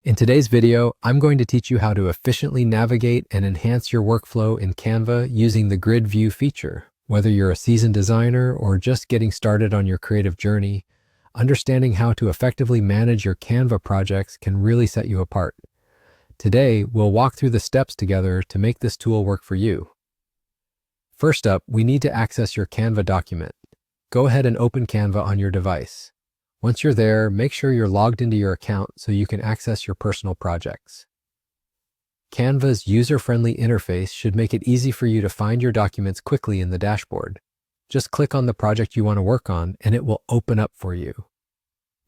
In today's video, I'm going to teach you how to efficiently navigate and enhance your workflow in Canva using the grid view feature. Whether you're a seasoned designer or just getting started on your creative journey, understanding how to effectively manage your Canva projects can really set you apart. Today, we'll walk through the steps together to make this tool work for you. First up, we need to access your Canva document. Go ahead and open Canva on your device. Once you're there, make sure you're logged into your account so you can access your personal projects. Canva's user-friendly interface should make it easy for you to find your documents quickly in the dashboard. Just click on the project you want to work on and it will open up for you.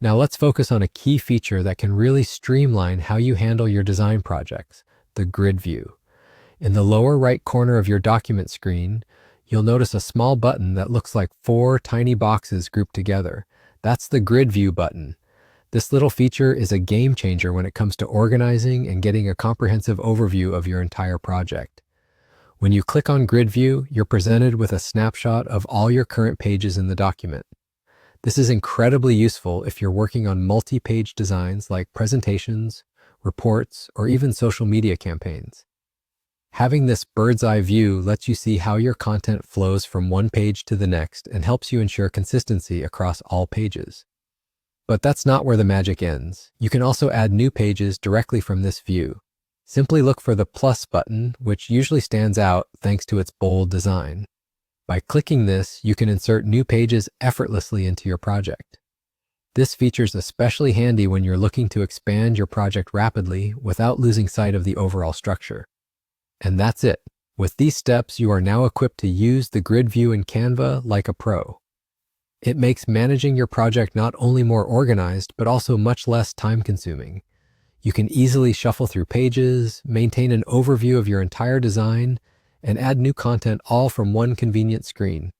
Now let's focus on a key feature that can really streamline how you handle your design projects, the grid view. In the lower right corner of your document screen, you'll notice a small button that looks like 4 tiny boxes grouped together. That's the grid view button. This little feature is a game changer when it comes to organizing and getting a comprehensive overview of your entire project. When you click on grid view, you're presented with a snapshot of all your current pages in the document. This is incredibly useful if you're working on multi-page designs like presentations, reports, or even social media campaigns. Having this bird's eye view lets you see how your content flows from one page to the next and helps you ensure consistency across all pages. But that's not where the magic ends. You can also add new pages directly from this view. Simply look for the plus button, which usually stands out thanks to its bold design. By clicking this, you can insert new pages effortlessly into your project. This feature is especially handy when you're looking to expand your project rapidly without losing sight of the overall structure. And that's it. With these steps, you are now equipped to use the grid view in Canva like a pro. It makes managing your project not only more organized, but also much less time-consuming. You can easily shuffle through pages, maintain an overview of your entire design, and add new content all from one convenient screen.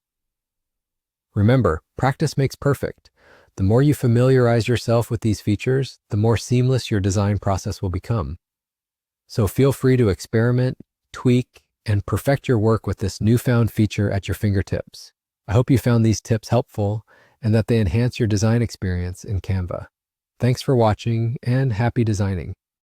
Remember, practice makes perfect. The more you familiarize yourself with these features, the more seamless your design process will become. So feel free to experiment, tweak, and perfect your work with this newfound feature at your fingertips. I hope you found these tips helpful and that they enhance your design experience in Canva. Thanks for watching and happy designing.